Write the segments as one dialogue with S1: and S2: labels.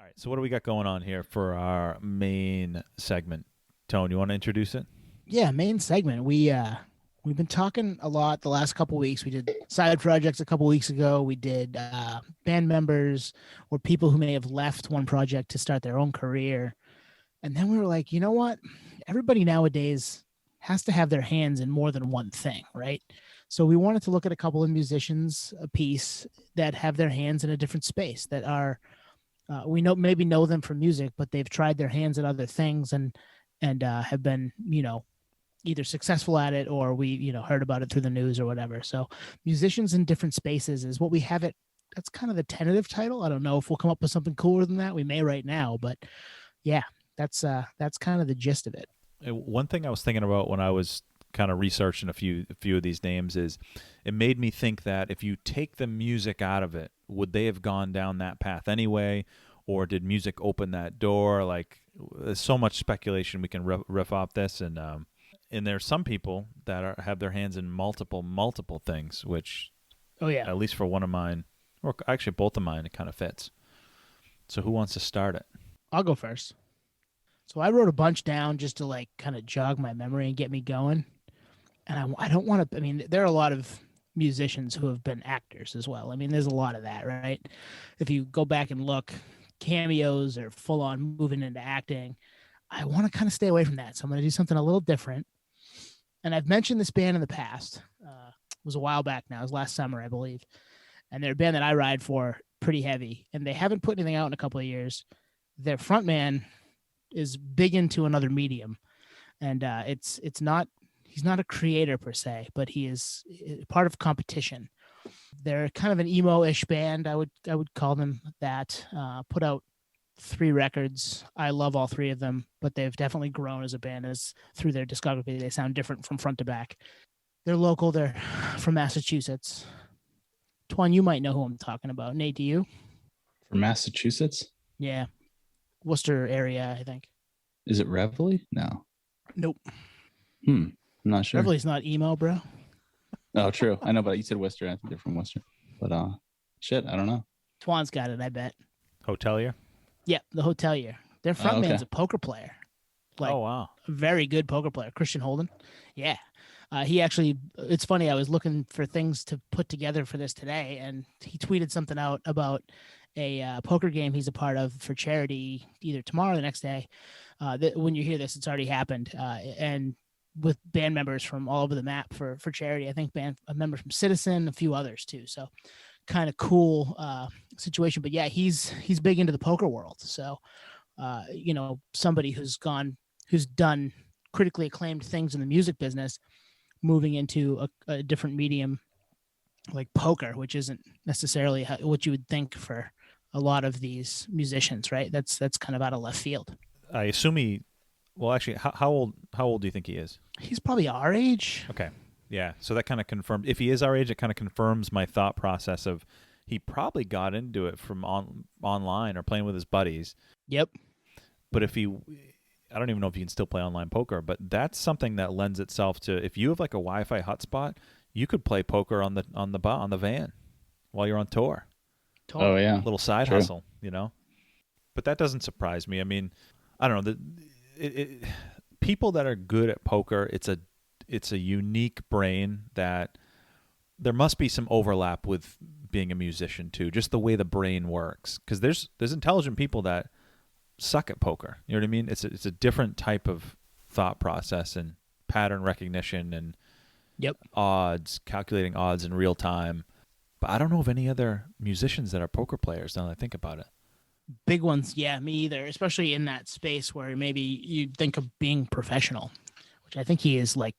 S1: right, so what do we got going on here for our main segment? Tone, you want to introduce it?
S2: Yeah, main segment. We've been talking a lot the last couple weeks. We did side projects a couple weeks ago. We did band members or people who may have left one project to start their own career. And then we were like, you know what? Everybody nowadays has to have their hands in more than one thing, right? So we wanted to look at a couple of musicians a piece that have their hands in a different space that are we know them from music, but they've tried their hands at other things and have been, either successful at it or we, heard about it through the news or whatever. So musicians in different spaces is what we have it. That's kind of the tentative title. I don't know if we'll come up with something cooler than that. We may right now, but yeah, that's kind of the gist of it.
S1: One thing I was thinking about when I was kind of researching a few of these names is it made me think that if you take the music out of it, would they have gone down that path anyway? Or did music open that door? Like, there's so much speculation we can riff off this, and there's some people that have their hands in multiple things, which, at least for one of mine, or actually both of mine, it kind of fits. So who wants to start it?
S2: I'll go first. So I wrote a bunch down just to like kind of jog my memory and get me going. And I don't want to. I mean, there are a lot of musicians who have been actors as well. I mean, there's a lot of that, right? If you go back and look, cameos or full on moving into acting, I want to kind of stay away from that. So I'm going to do something a little different. And I've mentioned this band in the past. It was a while back now. It was last summer, I believe. And they're a band that I ride for pretty heavy. And they haven't put anything out in a couple of years. Their frontman is big into another medium. And he's not a creator per se, but he is part of competition. They're kind of an emo-ish band. I would call them that. Put out 3 records. I love all 3 of them, but they've definitely grown as a band as through their discography. They sound different from front to back. They're local. They're from Massachusetts. Twan, you might know who I'm talking about. Nate, do you?
S3: From Massachusetts?
S2: Yeah. Worcester area, I think.
S3: Is it Reveille? No.
S2: Nope.
S3: I'm not sure.
S2: Reveille's not emo, bro.
S3: Oh, true. I know, but you said Worcester. I think they're from Worcester. But shit, I don't know.
S2: Twan's got it, I bet.
S1: Hotelier?
S2: Yeah, the Hotelier. Their frontman's a poker player. Like,
S1: oh, wow.
S2: A very good poker player. Christian Holden. Yeah. He actually, it's funny, I was looking for things to put together for this today, and he tweeted something out about a poker game he's a part of for charity either tomorrow or the next day. When you hear this, it's already happened. And with band members from all over the map for charity. I think a member from Citizen, a few others too. So kind of cool situation. But yeah, he's big into the poker world. So, somebody who's done critically acclaimed things in the music business, moving into a different medium like poker, which isn't necessarily what you would think for a lot of these musicians, right? That's kind of out of left field.
S1: I assume well, actually, how old do you think he is?
S2: He's probably our age.
S1: Okay. Yeah. So that kind of confirms, if he is our age, it kind of confirms my thought process of he probably got into it from online or playing with his buddies.
S2: Yep.
S1: But I don't even know if you can still play online poker, but that's something that lends itself to, if you have like a Wi-Fi hotspot, you could play poker on the van while you're on tour.
S3: Oh yeah.
S1: A little side hustle, But that doesn't surprise me. I mean, I don't know, people that are good at poker, it's a unique brain that there must be some overlap with being a musician too, just the way the brain works. Because there's intelligent people that suck at poker. You know what I mean? It's a different type of thought process and pattern recognition and calculating odds in real time. But I don't know of any other musicians that are poker players now that I think about it.
S2: Big ones, yeah, me either, especially in that space where maybe you think of being professional, which I think he is like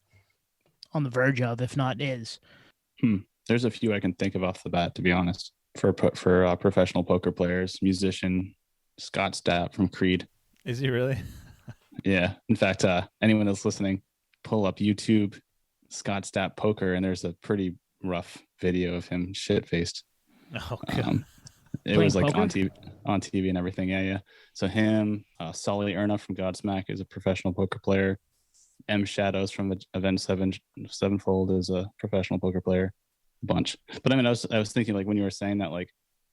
S2: on the verge of, if not is.
S3: There's a few I can think of off the bat, to be honest, for professional poker players. Musician Scott Stapp from Creed.
S1: Is he really?
S3: Yeah. In fact, anyone that's listening, pull up YouTube Scott Stapp poker, and there's a pretty rough video of him shit-faced.
S1: Oh, God.
S3: It was like on TV and everything. Yeah. So him, Sully Erna from Godsmack is a professional poker player. M Shadows from the Avenged Sevenfold is a professional poker player. A bunch. But I mean, I was thinking, like, when you were saying that, like,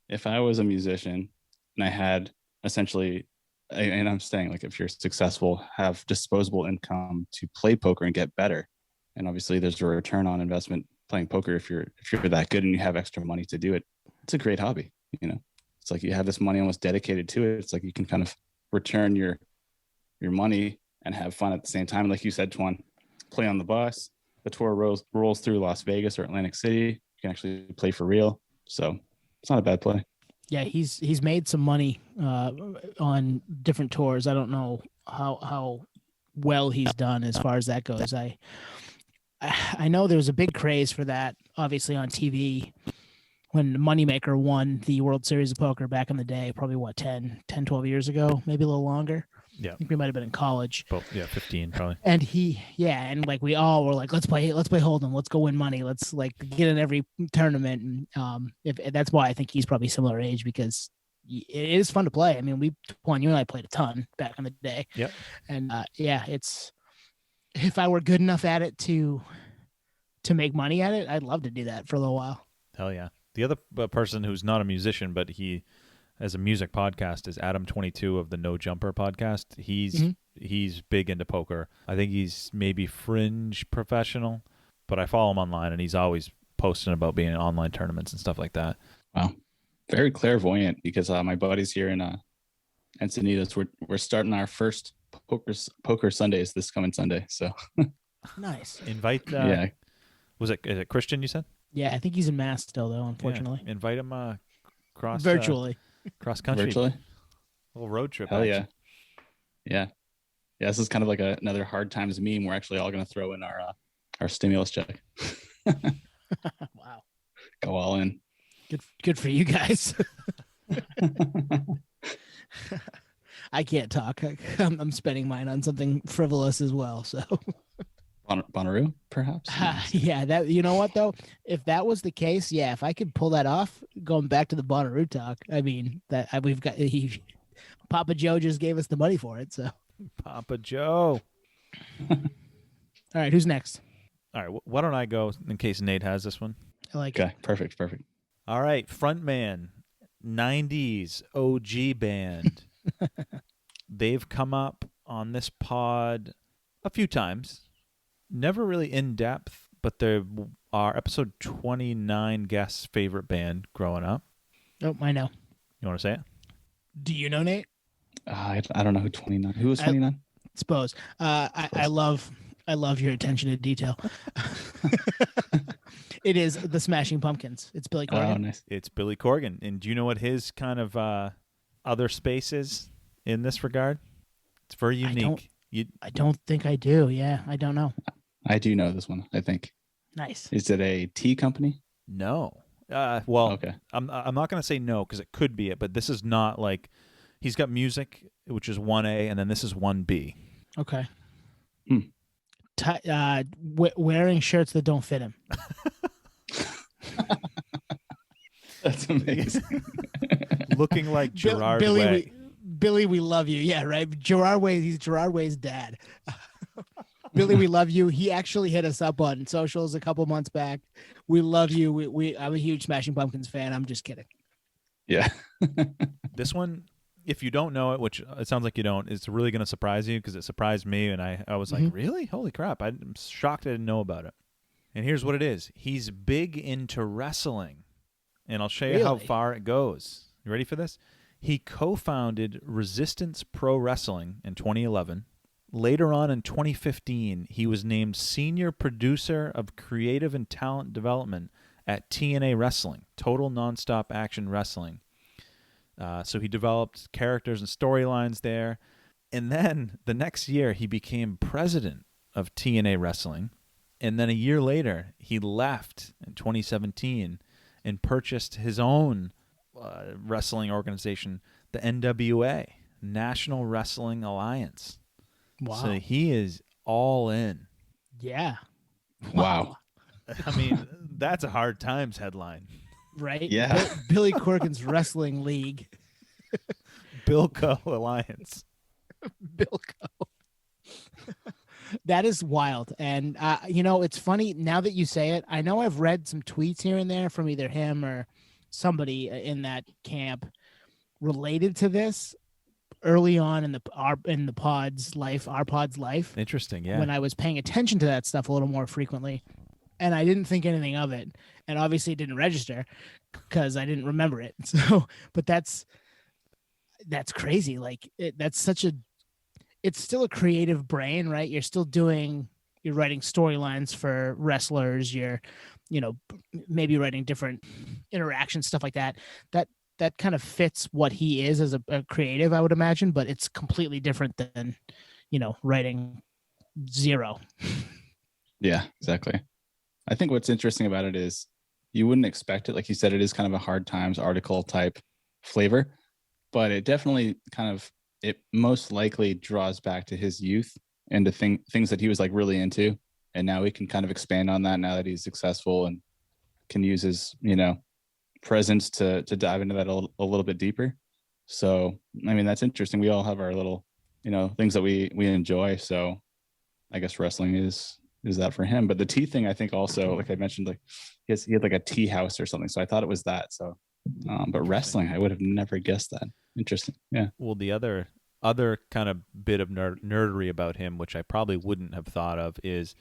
S3: if I was a musician and I had essentially, and I'm saying like if you're successful, have disposable income to play poker and get better. And obviously there's a return on investment playing poker if you're that good and you have extra money to do it. It's a great hobby, you know. It's like you have this money almost dedicated to it. It's like you can kind of return your money and have fun at the same time. Like you said, Twan, play on the bus. The tour rolls through Las Vegas or Atlantic City. You can actually play for real. So it's not a bad play.
S2: Yeah, he's made some money on different tours. I don't know how well he's done as far as that goes. I know there was a big craze for that, obviously on TV when Moneymaker won the World Series of Poker back in the day, probably 10, 12 years ago, maybe a little longer.
S1: Yeah.
S2: I think we might have been in college.
S1: 15 probably.
S2: And and like we all were like, let's play Hold'em, let's go win money, let's like get in every tournament. And if that's why I think he's probably similar age, because it is fun to play. I mean, you and I played a ton back in the day.
S1: Yep.
S2: And it's, if I were good enough at it to make money at it, I'd love to do that for a little while.
S1: Hell yeah. The other person who's not a musician, but he has a music podcast is Adam22 of the No Jumper podcast. He's big into poker. I think he's maybe fringe professional, but I follow him online and he's always posting about being in online tournaments and stuff like that.
S3: Wow. Very clairvoyant, because my buddies here in Encinitas, we're starting our first poker Sundays this coming Sunday. So
S2: nice.
S1: Invite
S3: yeah.
S1: Is it Christian you said?
S2: Yeah, I think he's in Mass still though, unfortunately.
S1: Yeah. Invite him
S2: virtually.
S1: Cross country.
S3: Virtually.
S1: A little road trip.
S3: Hell
S1: action.
S3: yeah. Yeah, this is kind of like another hard times meme. We're actually all going to throw in our stimulus check.
S2: Wow.
S3: Go all in.
S2: Good for you guys. I can't talk. I'm spending mine on something frivolous as well. So
S3: Bonnaroo, perhaps.
S2: Yeah, that, you know what though? If that was the case, yeah, if I could pull that off, going back to the Bonnaroo talk, I mean we've got Papa Joe just gave us the money for it. So
S1: Papa Joe.
S2: All right, who's next?
S1: All right, why don't I go in case Nate has this one?
S2: I like
S3: Okay, perfect.
S1: All right, frontman, 90s OG band. They've come up on this pod a few times. Never really in depth, but they're our episode 29 guest's favorite band growing up.
S2: Oh, I know.
S1: You want to say it?
S2: Do you know, Nate?
S3: I don't know who 29. Who was 29?
S2: Suppose. I love your attention to detail. It is the Smashing Pumpkins. It's Billy Corgan.
S3: Oh, nice.
S1: It's Billy Corgan. And do you know what his kind of other space is in this regard? It's very unique.
S2: I don't think I do. Yeah, I don't know.
S3: I do know this one, I think.
S2: Nice.
S3: Is it a tea company?
S1: No. Well,
S3: okay.
S1: I'm not going to say no because it could be it, but this is not like he's got music, which is 1A, and then this is 1B.
S2: Okay. Wearing shirts that don't fit him.
S3: That's amazing.
S1: Looking like Gerard Way.
S2: Billy, we love you. Yeah, right. Gerard Way, he's Gerard Way's dad. Billy, we love you. He actually hit us up on socials a couple months back. We love you. I'm a huge Smashing Pumpkins fan. I'm just kidding.
S3: Yeah.
S1: This one, if you don't know it, which it sounds like you don't, it's really going to surprise you because it surprised me. And I was like, really? Holy crap. I'm shocked I didn't know about it. And here's what it is. He's big into wrestling. And I'll show you how far it goes. You ready for this? He co-founded Resistance Pro Wrestling in 2011. Later on in 2015, he was named Senior Producer of Creative and Talent Development at TNA Wrestling, Total Nonstop Action Wrestling. So he developed characters and storylines there. And then the next year, he became president of TNA Wrestling. And then a year later, he left in 2017 and purchased his own wrestling organization, the NWA, National Wrestling Alliance.
S2: Wow.
S1: So he is all in.
S2: Yeah.
S3: Wow.
S1: I mean, that's a hard times headline.
S2: Right?
S3: Yeah.
S2: Billy Corgan's Wrestling League.
S1: Bilko Alliance.
S2: Bilko. That is wild. And, it's funny now that you say it. I know I've read some tweets here and there from either him or somebody in that camp related to this. early on in our pod's life,
S1: Interesting. Yeah.
S2: when I was paying attention to that stuff a little more frequently, and I didn't think anything of it, and obviously it didn't register because I didn't remember it. So, but that's crazy. Like it's still a creative brain, right? You're writing storylines for wrestlers. You're, maybe writing different interactions, stuff like that. That kind of fits what he is as a creative, I would imagine, but it's completely different than, writing zero.
S3: Yeah, exactly. I think what's interesting about it is you wouldn't expect it. Like you said, it is kind of a hard times article type flavor, but it definitely it most likely draws back to his youth and to things that he was like really into. And now he can kind of expand on that now that he's successful and can use his, presence to dive into that a little bit deeper. So, I mean, that's interesting. We all have our little, things that we enjoy. So I guess wrestling is that for him. But the tea thing, I think also, like I mentioned, like he had like a tea house or something. So I thought it was that. So, but wrestling, I would have never guessed that. Interesting. Yeah.
S1: Well, the other kind of bit of nerdery about him, which I probably wouldn't have thought of, is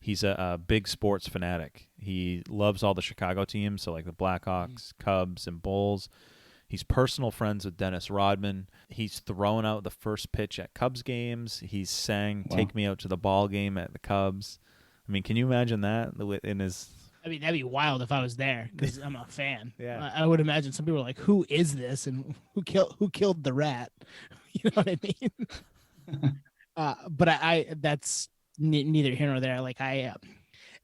S1: he's a big sports fanatic. He loves all the Chicago teams, so like the Blackhawks, Cubs, and Bulls. He's personal friends with Dennis Rodman. He's thrown out the first pitch at Cubs games. He's sang "Take Me Out to the Ball Game" at the Cubs. I mean, can you imagine that in his?
S2: I mean, that'd be wild if I was there because I'm a fan.
S1: Yeah,
S2: I would imagine some people are like, "Who is this?" and who killed the rat? You know what I mean? But that's neither here nor there. Like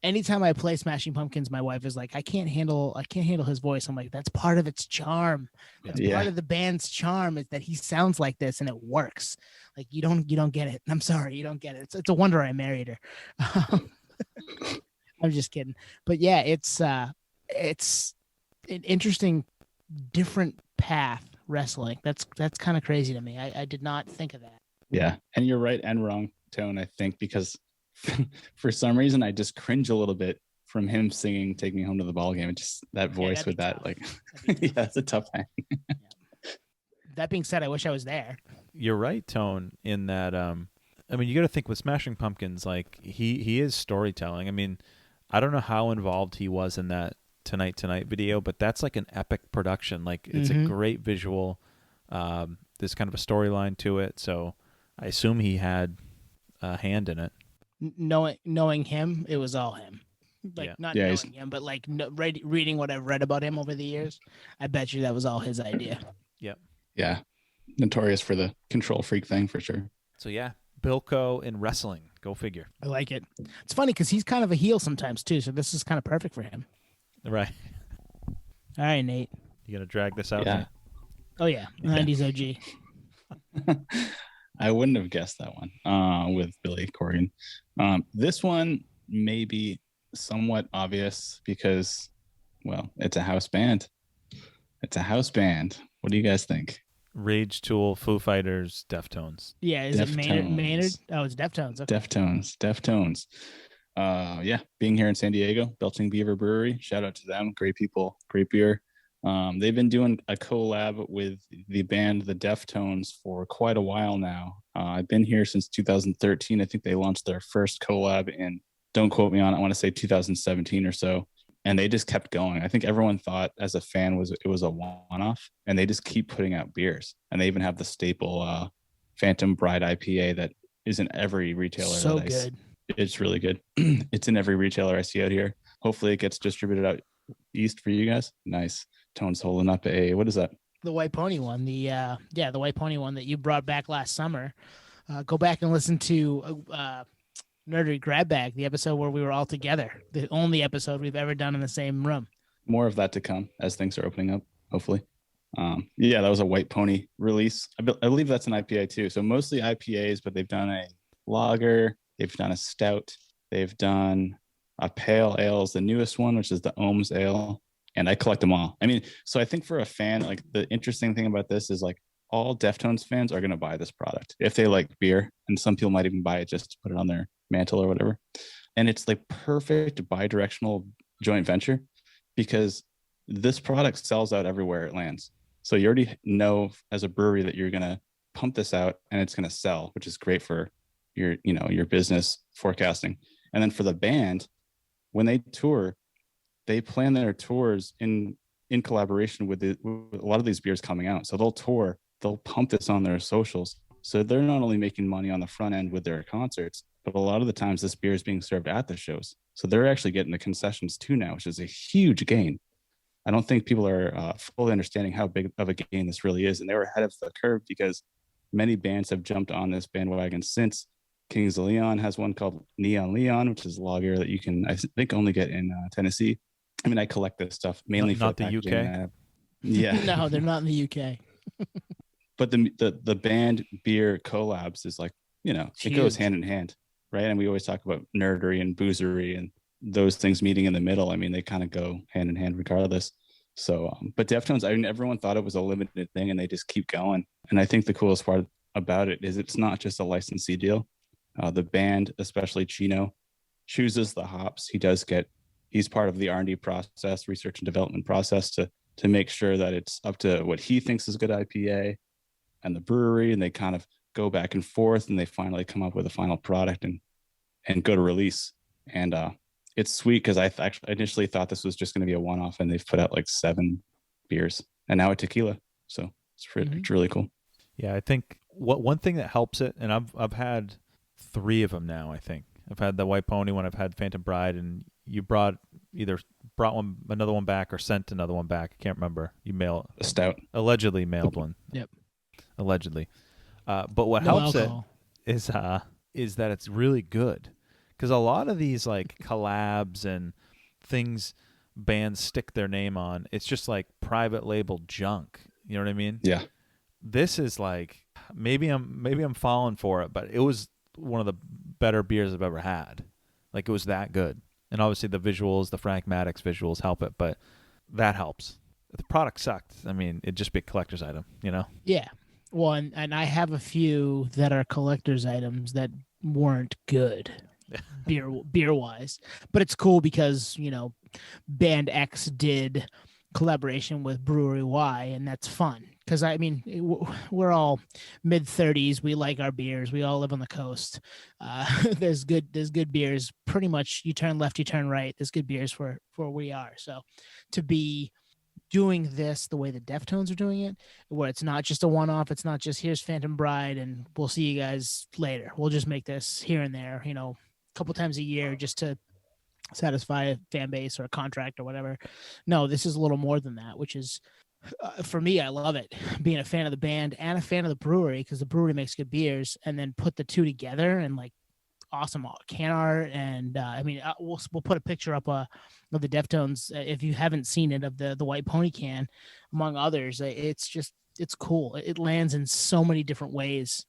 S2: anytime I play Smashing Pumpkins, my wife is like, I can't handle his voice. I'm like, that's part of its charm. That's part of the band's charm, is that he sounds like this and it works. Like you don't get it. I'm sorry, you don't get it. It's a wonder I married her. I'm just kidding. But yeah, it's an interesting, different path, wrestling. That's kind of crazy to me. I did not think of that.
S3: Yeah. And you're right and wrong, Tone, I think, because for some reason I just cringe a little bit from him singing "Take Me Home to the Ball Game." And just that voice with that, like, yeah, that's a tough thing.
S2: Yeah. That being said, I wish I was there.
S1: You're right, Tone, in that, I mean, you got to think with Smashing Pumpkins, like he is storytelling. I mean, I don't know how involved he was in that Tonight video, but that's like an epic production. Like it's a great visual. There's kind of a storyline to it. So I assume he had a hand in it.
S2: Knowing him, it was all him. Like not knowing him, but like reading what I've read about him over the years, I bet you that was all his idea.
S1: Yep.
S3: Yeah. Notorious for the control freak thing for sure.
S1: So yeah, Bilko in wrestling. Go figure.
S2: I like it. It's funny because he's kind of a heel sometimes too, so this is kind of perfect for him.
S1: Right.
S2: All right, Nate.
S1: You gonna drag this out?
S3: Yeah.
S2: Oh yeah, 90s OG.
S3: I wouldn't have guessed that one with Billy Corgan. This one may be somewhat obvious because, well, it's a house band. It's a house band. What do you guys think?
S1: Rage Tool, Foo Fighters, Deftones.
S2: Yeah, is it Maynard? Oh, it's Deftones. Okay.
S3: Deftones. Yeah, being here in San Diego, Belching Beaver Brewery. Shout out to them. Great people, great beer. They've been doing a collab with the band The Deftones for quite a while now. I've been here since 2013. I think they launched their first collab in, don't quote me on it, I want to say 2017 or so. And they just kept going. I think everyone thought as a fan it was a one-off, and they just keep putting out beers. And they even have the staple Phantom Bride IPA that is in every retailer.
S2: So good.
S3: It's really good. It's in every retailer I see out here. Hopefully it gets distributed out east for you guys. Nice. Tone's holding up what is that?
S2: The White Pony one. The White Pony one that you brought back last summer. Go back and listen to Nerdery Grab Bag, the episode where we were all together. The only episode we've ever done in the same room.
S3: More of that to come as things are opening up, hopefully. Yeah, that was a White Pony release. I believe that's an IPA too. So mostly IPAs, but they've done a lager, they've done a stout, they've done a pale ale is the newest one, which is the Ohms Ale. And I collect them all. I mean, so I think for a fan, like the interesting thing about this is like all Deftones fans are going to buy this product if they like beer. And some people might even buy it just to put it on their mantle or whatever. And it's like perfect bi-directional joint venture because this product sells out everywhere it lands. So you already know as a brewery that you're going to pump this out and it's going to sell, which is great for your business forecasting. And then for the band, when they tour, they plan their tours in collaboration with a lot of these beers coming out. So they'll tour, they'll pump this on their socials. So they're not only making money on the front end with their concerts, but a lot of the times this beer is being served at the shows. So they're actually getting the concessions too now, which is a huge gain. I don't think people are fully understanding how big of a gain this really is. And they were ahead of the curve because many bands have jumped on this bandwagon since. Kings of Leon has one called Neon Leon, which is a lager that you can, I think, only get in Tennessee. I mean, I collect this stuff mainly for
S1: not the UK.
S3: Yeah.
S2: No, they're not in the UK.
S3: But the band beer collabs is like, it goes hand in hand, right? And we always talk about nerdery and boozery and those things meeting in the middle. I mean, they kind of go hand in hand regardless. So, but Deftones, I mean, everyone thought it was a limited thing and they just keep going. And I think the coolest part about it is it's not just a licensee deal. The band, especially Chino, chooses the hops. He's part of the R&D process, research and development process to make sure that it's up to what he thinks is a good IPA and the brewery. And they kind of go back and forth and they finally come up with a final product and go to release. And it's sweet because I actually initially thought this was just going to be a one-off, and they've put out like 7 beers and now a tequila. So it's really cool.
S1: Yeah, I think one thing that helps it, and I've had 3 of them now. I think I've had the White Pony one, I've had Phantom Bride, and you either brought another one back or sent another one back. I can't remember. You
S3: a stout,
S1: allegedly mailed one.
S2: Yep,
S1: allegedly. But what helps alcohol. It is that it's really good, because a lot of these like collabs and things bands stick their name on, it's just like private label junk. You know what I mean?
S3: Yeah.
S1: This is like maybe I'm falling for it, but it was one of the better beers I've ever had. Like, it was that good. And obviously the visuals, the Frank Maddox visuals help it, but that helps. If the product sucked, I mean, it'd just be a collector's item,
S2: Yeah. Well, and I have a few that are collector's items that weren't good beer wise, but it's cool because, Band X did collaboration with Brewery Y, and that's fun. Because, I mean, we're all mid-30s. We like our beers. We all live on the coast. There's good beers. Pretty much you turn left, you turn right. There's good beers for where we are. So to be doing this the way the Deftones are doing it, where it's not just a one-off, it's not just here's Phantom Bride and we'll see you guys later. We'll just make this here and there, a couple times a year just to satisfy a fan base or a contract or whatever. No, this is a little more than that, which is... for me, I love it, being a fan of the band and a fan of the brewery, because the brewery makes good beers, and then put the two together and like awesome can art. And I mean, we'll put a picture up of the Deftones if you haven't seen it, of the White Pony can, among others. It's cool. It lands in so many different ways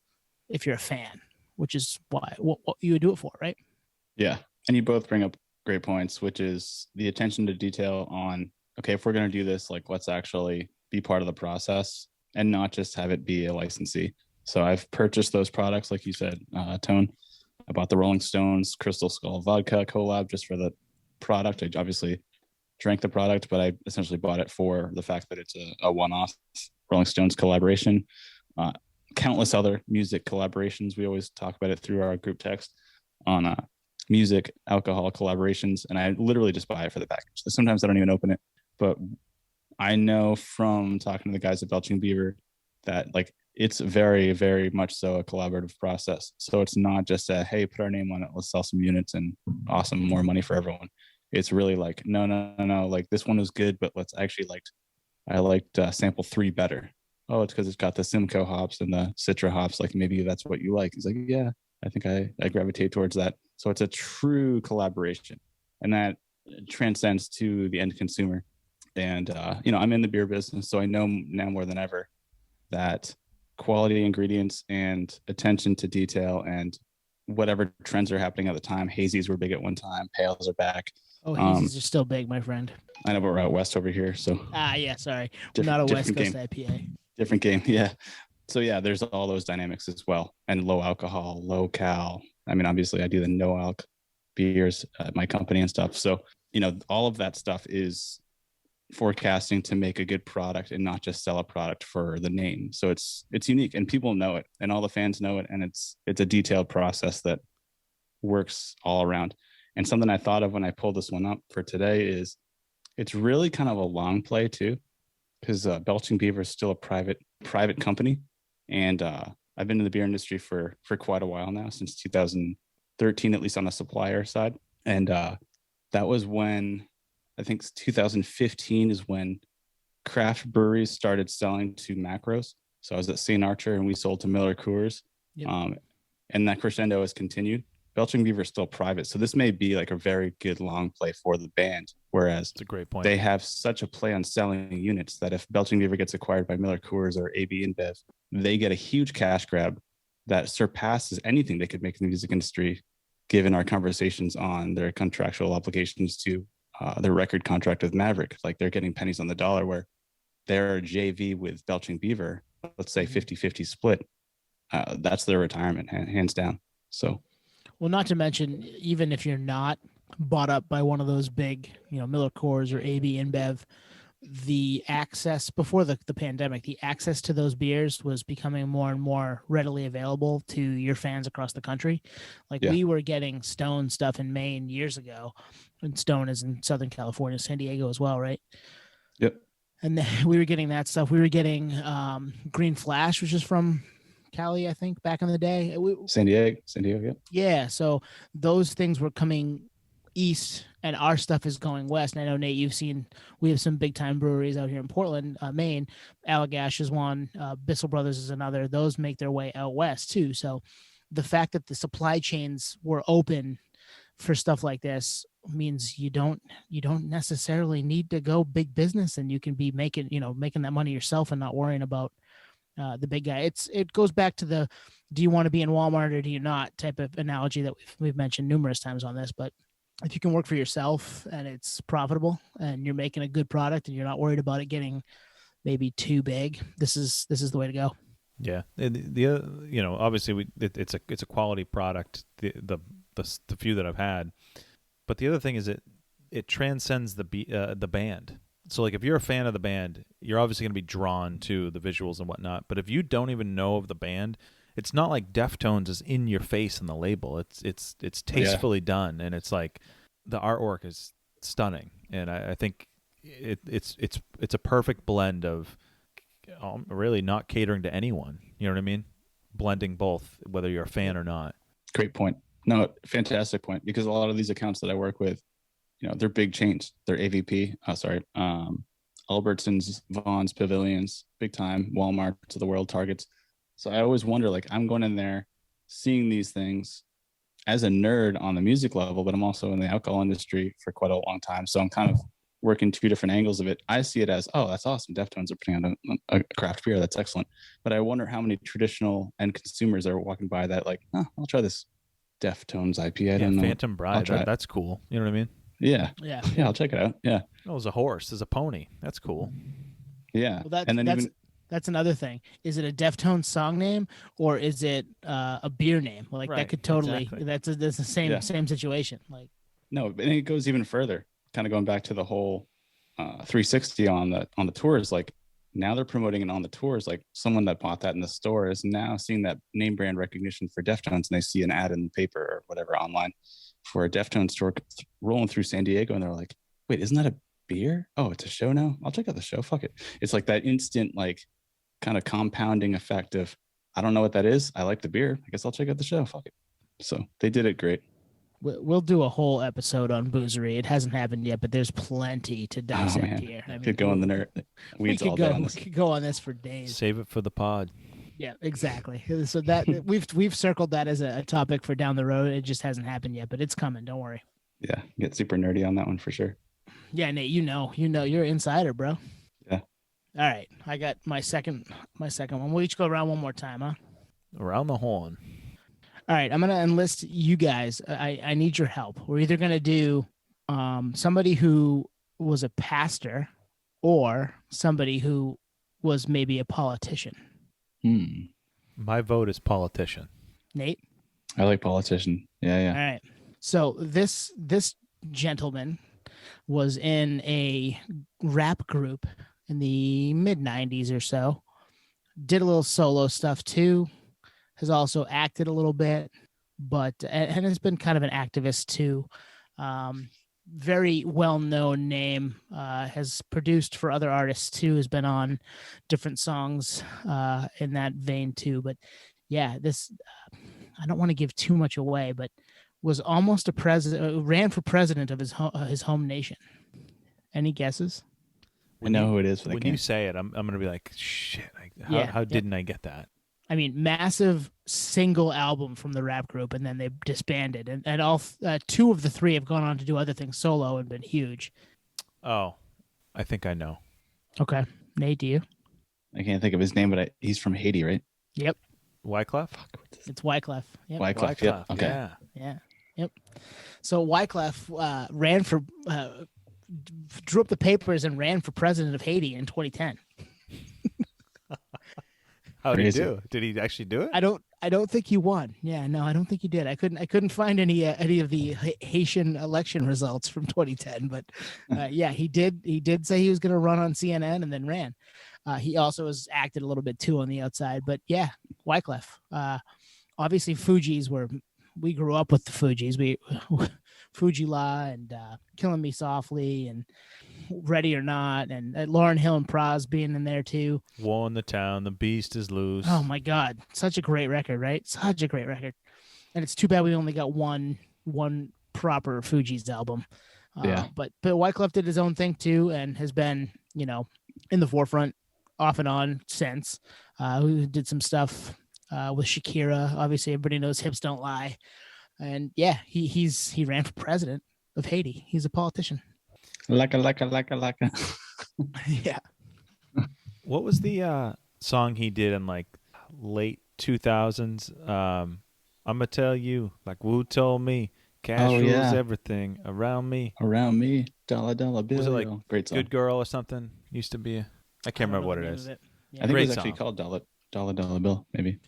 S2: if you're a fan, which is why what you would do it for, right?
S3: Yeah, and you both bring up great points, which is the attention to detail on, okay, if we're going to do this, like, let's actually be part of the process and not just have it be a licensee. So I've purchased those products, like you said, Tone. I bought the Rolling Stones Crystal Skull Vodka collab just for the product. I obviously drank the product, but I essentially bought it for the fact that it's a one-off Rolling Stones collaboration. Countless other music collaborations. We always talk about it through our group text on music, alcohol collaborations, and I literally just buy it for the package. Sometimes I don't even open it. But I know from talking to the guys at Belching Beaver that, like, it's very, very much so a collaborative process. So it's not just a, hey, put our name on it, let's sell some units and awesome, more money for everyone. It's really like, no. Like, this one was good, but I liked sample 3 better. Oh, it's because it's got the Simcoe hops and the Citra hops. Like, maybe that's what you like. He's like, yeah, I think I gravitate towards that. So it's a true collaboration, and that transcends to the end consumer. And, I'm in the beer business, so I know now more than ever that quality ingredients and attention to detail and whatever trends are happening at the time. Hazies were big at one time. Pales are back.
S2: Oh, hazies are still big, my friend.
S3: I know, but we're out west over here. So
S2: yeah, sorry. We're not a West Coast IPA.
S3: Different game, yeah. So, yeah, there's all those dynamics as well. And low alcohol, low cal. I mean, obviously, I do the no alc beers at my company and stuff. So, all of that stuff is forecasting to make a good product and not just sell a product for the name. So it's unique, and people know it, and all the fans know it, and it's a detailed process that works all around. And something I thought of when I pulled this one up for today is it's really kind of a long play too, because Belching Beaver is still a private company, and I've been in the beer industry for quite a while now, since 2013, at least on the supplier side. And that was when, I think 2015 is when craft breweries started selling to macros. So I was at St. Archer and we sold to Miller Coors. Yep. And that crescendo has continued. Belching Beaver is still private. So this may be like a very good long play for the band. Whereas
S1: it's a great point.
S3: They have such a play on selling units that if Belching Beaver gets acquired by Miller Coors or AB InBev, they get a huge cash grab that surpasses anything they could make in the music industry, given our conversations on their contractual obligations to their record contract with Maverick. Like they're getting pennies on the dollar, where their JV with Belching Beaver, let's say 50-50 split, that's their retirement, hands down. So,
S2: well, not to mention, even if you're not bought up by one of those big, Miller Coors or AB InBev, the access before the pandemic, the access to those beers was becoming more and more readily available to your fans across the country. Like we were getting Stone stuff in Maine years ago, and Stone is in Southern California, San Diego as well, right?
S3: Yep.
S2: And then we were getting that stuff. We were getting Green Flash, which is from Cali, I think, back in the day.
S3: San Diego, yeah.
S2: Yeah, so those things were coming east, and our stuff is going west. And I know, Nate, we have some big time breweries out here in Portland, Maine. Allagash is one, Bissell Brothers is another. Those make their way out west too. So the fact that the supply chains were open for stuff like this means you don't necessarily need to go big business, and you can be making that money yourself and not worrying about the big guy. It goes back to the do you want to be in Walmart or do you not type of analogy that we've mentioned numerous times on this. But if you can work for yourself and it's profitable and you're making a good product and you're not worried about it getting maybe too big, this is the way to go.
S1: Yeah, obviously it's a quality product. The few that I've had, but the other thing is it transcends the band. So like if you're a fan of the band, you're obviously going to be drawn to the visuals and whatnot. But if you don't even know of the band, it's not like Deftones is in your face in the label. It's tastefully done, and it's like the artwork is stunning. And I think it's a perfect blend of really not catering to anyone. You know what I mean? Blending both, whether you're a fan or not.
S3: Great point. No, fantastic point. Because a lot of these accounts that I work with, they're big chains. They're AVP. Albertsons, Vaughn's, Pavilions, big time, Walmart to the world, Targets. So I always wonder, like, I'm going in there, seeing these things as a nerd on the music level, but I'm also in the alcohol industry for quite a long time. So I'm kind of working two different angles of it. I see it as, oh, that's awesome. Deftones are putting out a craft beer. That's excellent. But I wonder how many traditional end consumers are walking by that, like, I'll try this Deftones IPA. I don't know.
S1: Phantom Bride. That's cool. You know what I mean?
S3: Yeah. I'll check it out. Yeah.
S1: Oh, there's a horse. There's a pony. That's cool.
S3: Yeah.
S2: Well, that's another thing. Is it a Deftones song name or is it a beer name? Like that could totally. Exactly. That's the same situation. Like
S3: no, and it goes even further. Kind of going back to the whole 360 on the tours. Like now they're promoting it on the tours. Like someone that bought that in the store is now seeing that name brand recognition for Deftones, and they see an ad in the paper or whatever online for a Deftones store rolling through San Diego, and they're like, "Wait, isn't that a beer? Oh, it's a show now. I'll check out the show. Fuck it." It's like that instant, like, kind of compounding effect of, I don't know what that is. I like the beer. I guess I'll check out the show. Fuck it. So they did it great.
S2: We'll do a whole episode on boozery. It hasn't happened yet, but there's plenty to dissect here. I mean,
S3: could go on the nerd. We
S2: could go on this for days.
S1: Save it for the pod.
S2: Yeah, exactly. So that we've circled that as a topic for down the road. It just hasn't happened yet, but it's coming. Don't worry.
S3: Yeah, get super nerdy on that one for sure.
S2: Yeah, Nate, you're an insider, bro.
S3: Yeah.
S2: All right, I got my second one. We'll each go around one more time, huh?
S1: Around the horn.
S2: All right, I'm gonna enlist you guys. I need your help. We're either gonna do somebody who was a pastor or somebody who was maybe a politician.
S1: My vote is politician.
S2: Nate?
S3: I like politician. Yeah.
S2: All right. So this gentleman was in a rap group in the mid 90s or so. Did a little solo stuff too. Has also acted a little bit, but and has been kind of an activist too. Very well-known name. Has produced for other artists too. Has been on different songs in that vein too. But yeah, this I don't want to give too much away, but was almost a president. Ran for president of his home nation. Any guesses?
S3: I know who it is.
S1: When you say it, I'm going to be like, shit. How didn't I get that?
S2: I mean, massive single album from the rap group, and then they disbanded. And all two of the three have gone on to do other things solo and been huge.
S1: Oh, I think I know.
S2: Okay. Nate, do you?
S3: I can't think of his name, but he's from Haiti, right?
S2: Yep.
S1: Wyclef?
S2: It's Wyclef. Yep.
S3: Wyclef, yep. Okay.
S2: Yeah. Yep. So Wyclef ran for... drew up the papers and ran for president of Haiti in 2010.
S1: How did he do? Did he actually do it?
S2: I don't think he won. Yeah, no, I don't think he did. I couldn't find any of the Haitian election results from 2010, but yeah, he did say he was going to run on CNN and then ran. He also has acted a little bit too on the outside, but yeah, Wyclef. Obviously we grew up with the Fugees. Fuji La and Killing Me Softly and Ready or Not and Lauryn Hill and Pras being in there too.
S1: War in the Town, The Beast is Loose.
S2: Oh my God, such a great record, right? Such a great record. And it's too bad we only got one proper Fugees album.
S3: Yeah.
S2: But Wyclef did his own thing too and has been, in the forefront off and on since. Who did some stuff with Shakira. Obviously, everybody knows Hips Don't Lie. And yeah, he ran for president of Haiti. He's a politician.
S3: Laka.
S2: Yeah.
S1: What was the song he did in like late 2000s? I'm gonna tell you, like Wu told me, cash rules everything around me.
S3: Around me, dollar bill.
S1: Was it like
S3: Great song.
S1: Good Girl or something? Used to be. I can't remember what it is.
S2: Yeah.
S3: I think
S1: Great
S3: it was actually
S1: song.
S3: called dollar bill, maybe.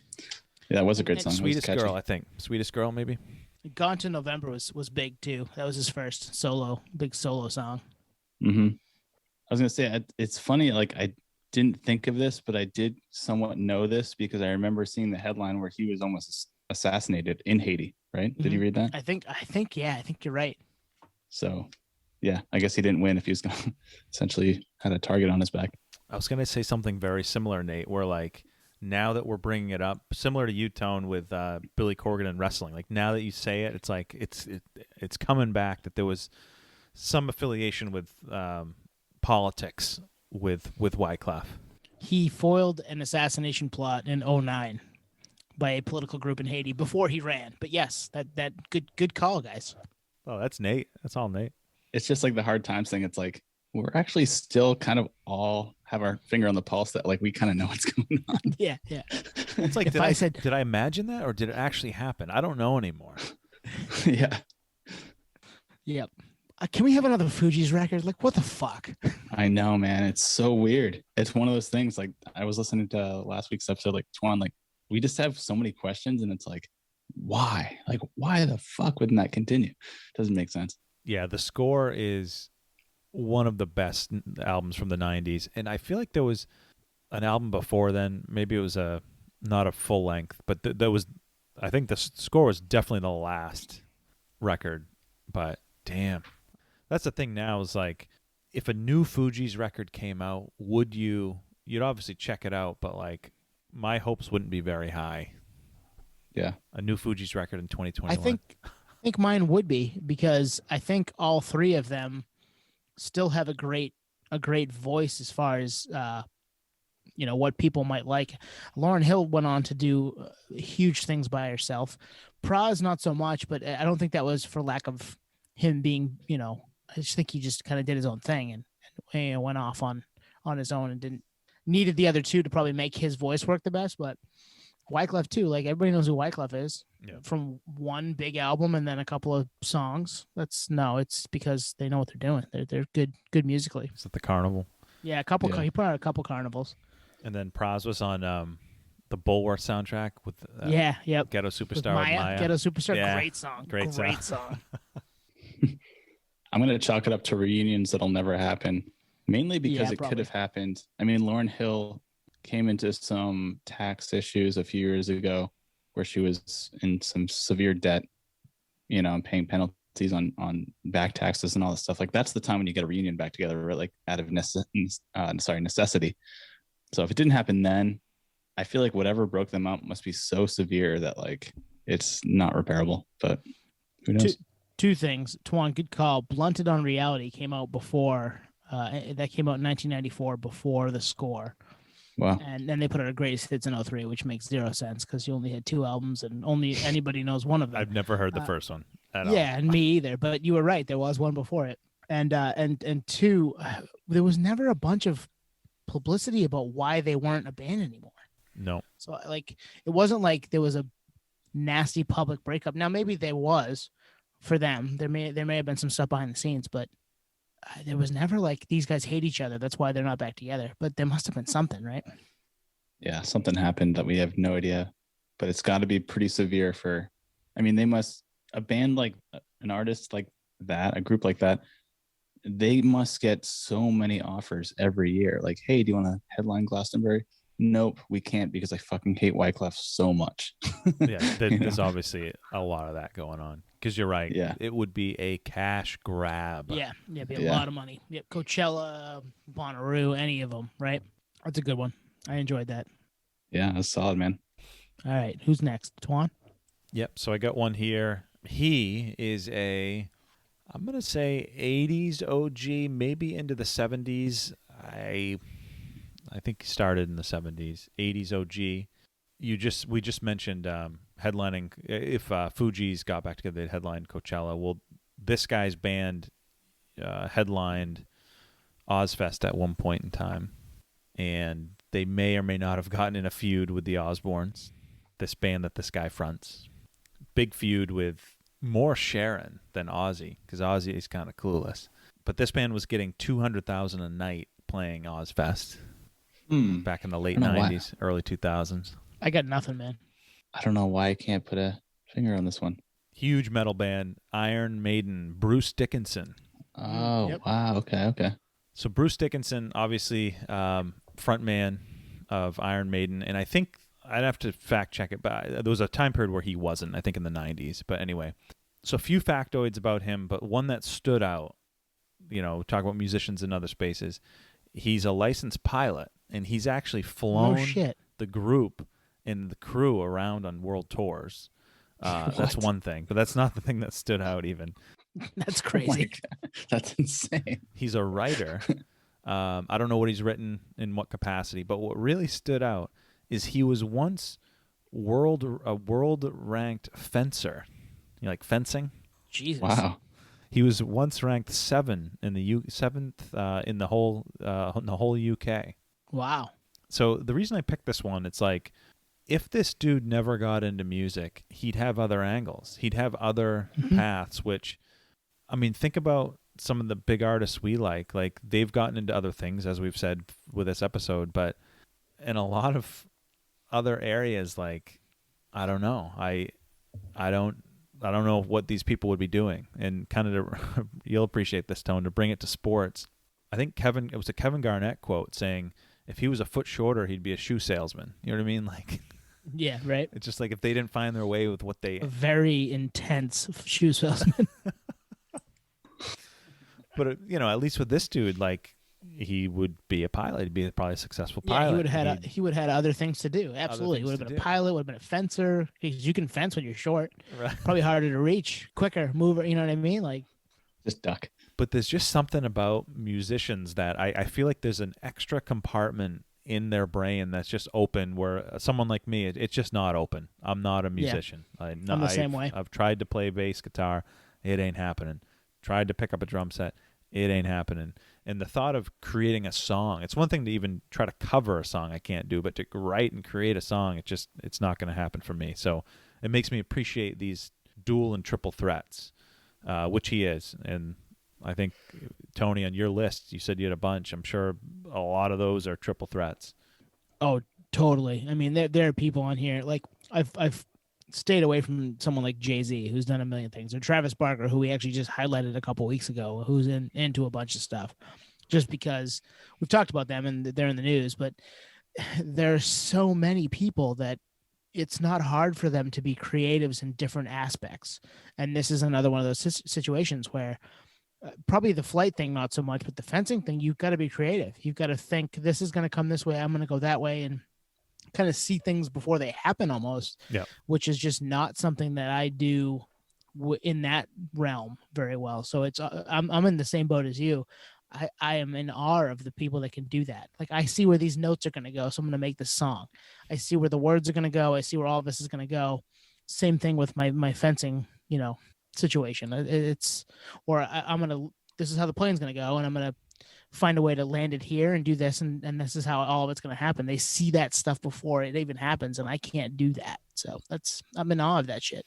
S3: Yeah, that was a great song.
S1: Sweetest Girl, I think. Sweetest Girl, maybe.
S2: Gone to November was big too. That was his first big solo song.
S3: Mm-hmm. I was gonna say it's funny. Like I didn't think of this, but I did somewhat know this because I remember seeing the headline where he was almost assassinated in Haiti. Right?
S2: Mm-hmm.
S3: Did you read that?
S2: I think you're right.
S3: So, yeah, I guess he didn't win if he was going to essentially had a target on his back.
S1: I was gonna say something very similar, Nate. Where like now that we're bringing it up, similar to you, Tone, with Billy Corgan and wrestling. Like now that you say it, it's like it's coming back that there was some affiliation with politics with Wyclef.
S2: He foiled an assassination plot in 2009 by a political group in Haiti before he ran. But yes, that good call, guys.
S1: Oh, that's Nate. That's all Nate.
S3: It's just like the hard times thing. It's like we're actually still kind of all have our finger on the pulse that like we kind of know what's going on.
S2: Yeah.
S1: It's like did I imagine that or did it actually happen? I don't know anymore.
S3: Yeah.
S2: Yep. Can we have another Fugees record? Like, what the fuck?
S3: I know, man. It's so weird. It's one of those things. Like I was listening to last week's episode, like Twan, like we just have so many questions and it's like, why? Like, why the fuck wouldn't that continue? Doesn't make sense.
S1: Yeah, the score is one of the best albums from the 90s. And I feel like there was an album before then. Maybe it was not a full length, but there was, I think the score was definitely the last record. But damn, that's the thing now is like, if a new Fugees record came out, you'd obviously check it out, but like my hopes wouldn't be very high.
S3: Yeah.
S1: A new Fugees record in 2021.
S2: I think mine would be because I think all three of them still have a great voice as far as what people might like. Lauryn Hill went on to do huge things by herself. Pras not so much, but I don't think that was for lack of him being, I just think he just kind of did his own thing and went off on his own and needed the other two to probably make his voice work the best. But Wyclef too, like everybody knows who Wyclef is from one big album and then a couple of songs. It's because they know what they're doing. They're good musically.
S1: Is it the Carnival?
S2: Yeah, he put out a couple carnivals.
S1: And then Pras was on the Bulworth soundtrack with Ghetto Superstar with Maya.
S2: Ghetto Superstar,
S1: Yeah.
S2: great song.
S1: Great song.
S3: I'm going to chalk it up to reunions that'll never happen, mainly because it could have happened. I mean, Lauryn Hill came into some tax issues a few years ago where she was in some severe debt, and paying penalties on back taxes and all this stuff. Like, that's the time when you get a reunion back together, right? Like, out of necessity. So if it didn't happen then, I feel like whatever broke them up must be so severe that, like, it's not repairable. But who knows?
S2: Two things. Twan, good call. Blunted on Reality came out before. That came out in 1994, before The Score.
S3: Wow.
S2: And then they put out a Greatest Hits in 03, which makes zero sense because you only had 2 albums and only anybody knows one of them.
S1: I've never heard the first one at all.
S2: Yeah, and me either. But you were right. There was one before it. And two, there was never a bunch of publicity about why they weren't a band anymore.
S1: No.
S2: So, like, it wasn't like there was a nasty public breakup. Now, maybe there was for them. There may have been some stuff behind the scenes, but there was never like these guys hate each other. That's why they're not back together. But there must have been something, right?
S3: Yeah, something happened that we have no idea, but it's got to be pretty severe a band like an artist like that, a group like that, they must get so many offers every year. Like, hey, do you want to headline Glastonbury? Nope, we can't because I fucking hate Wyclef so much.
S1: Yeah, there's obviously a lot of that going on. Because you're right.
S3: Yeah.
S1: It would be a cash grab.
S2: Yeah, it'd be a lot of money. Yep, Coachella, Bonnaroo, any of them, right? That's a good one. I enjoyed that.
S3: Yeah, that's solid, man.
S2: All right, who's next? Twan?
S1: Yep, so I got one here. He is I'm going to say 80s OG, maybe into the 70s. I think he started in the 70s. 80s OG. We just mentioned headlining. If Fugees got back together, they'd headline Coachella. Well, this guy's band headlined Ozfest at one point in time, and they may or may not have gotten in a feud with the Osbournes, this band that this guy fronts. Big feud with more Sharon than Ozzy, because Ozzy is kind of clueless. But this band was getting $200,000 a night playing Ozfest back in the late 90s, early 2000s.
S2: I got nothing, man.
S3: I don't know why I can't put a finger on this one.
S1: Huge metal band, Iron Maiden, Bruce Dickinson.
S3: Oh, yep. Wow. Okay.
S1: So Bruce Dickinson, obviously frontman of Iron Maiden, and I think I'd have to fact check it, but there was a time period where he wasn't, I think in the 90s. But anyway, so a few factoids about him, but one that stood out, talk about musicians in other spaces. He's a licensed pilot, and he's actually flown the group and the crew around on world tours. That's one thing, but that's not the thing that stood out even.
S2: That's crazy.
S3: Oh, that's insane.
S1: He's a writer. I don't know what he's written in what capacity, but what really stood out is he was once a world-ranked fencer. You like fencing?
S2: Jesus.
S3: Wow.
S1: He was once ranked seventh in the whole UK.
S2: Wow.
S1: So the reason I picked this one, it's like, if this dude never got into music, he'd have other angles. He'd have other paths, which, I mean, think about some of the big artists we like. Like, they've gotten into other things, as we've said with this episode, but in a lot of other areas, like, I don't know. I don't know what these people would be doing. And kind of, you'll appreciate this, Tone, to bring it to sports. I think it was a Kevin Garnett quote saying, if he was a foot shorter, he'd be a shoe salesman. You know what I mean? Like,
S2: yeah, right.
S1: It's just like if they didn't find their way with what they...
S2: A very intense shoe salesman.
S1: But, at least with this dude, like, he would be a pilot. He'd be probably a successful pilot.
S2: Yeah, he would have had other things to do. Absolutely. He would have been a pilot, would have been a fencer. Because you can fence when you're short. Right. Probably harder to reach, quicker, mover, you know what I mean? Like,
S3: just duck.
S1: But there's just something about musicians that I feel like there's an extra compartment in their brain that's just open, where someone like me, it's just not open. I'm not a musician. Yeah.
S2: I'm the same way.
S1: I've tried to play bass guitar. It ain't happening. Tried to pick up a drum set. It ain't happening. And the thought of creating a song, it's one thing to even try to cover a song I can't do, but to write and create a song, it's not going to happen for me. So it makes me appreciate these dual and triple threats, which he is. And I think, Tony, on your list, you said you had a bunch. I'm sure a lot of those are triple threats.
S2: Oh, totally. I mean, there are people on here, like, I've stayed away from someone like Jay-Z, who's done a million things, or Travis Barker, who we actually just highlighted a couple weeks ago, who's into a bunch of stuff, just because we've talked about them and they're in the news. But there's so many people that it's not hard for them to be creatives in different aspects. And this is another one of those situations where probably the flight thing, not so much, but the fencing thing, you've got to be creative. You've got to think, this is going to come this way, I'm going to go that way, and kind of see things before they happen almost.
S1: Yeah.
S2: Which is just not something that I do in that realm very well. So it's I'm in the same boat as you. I am in awe of the people that can do that. Like, I see where these notes are going to go, so I'm going to make this song. I see where the words are going to go. I see where all this is going to go. Same thing with my fencing, situation. It's, or I'm going to, this is how the plane's going to go, and I'm going to find a way to land it here and do this, and this is how all of it's going to happen. They see that stuff before it even happens, and I can't do that. So I'm in awe of that shit.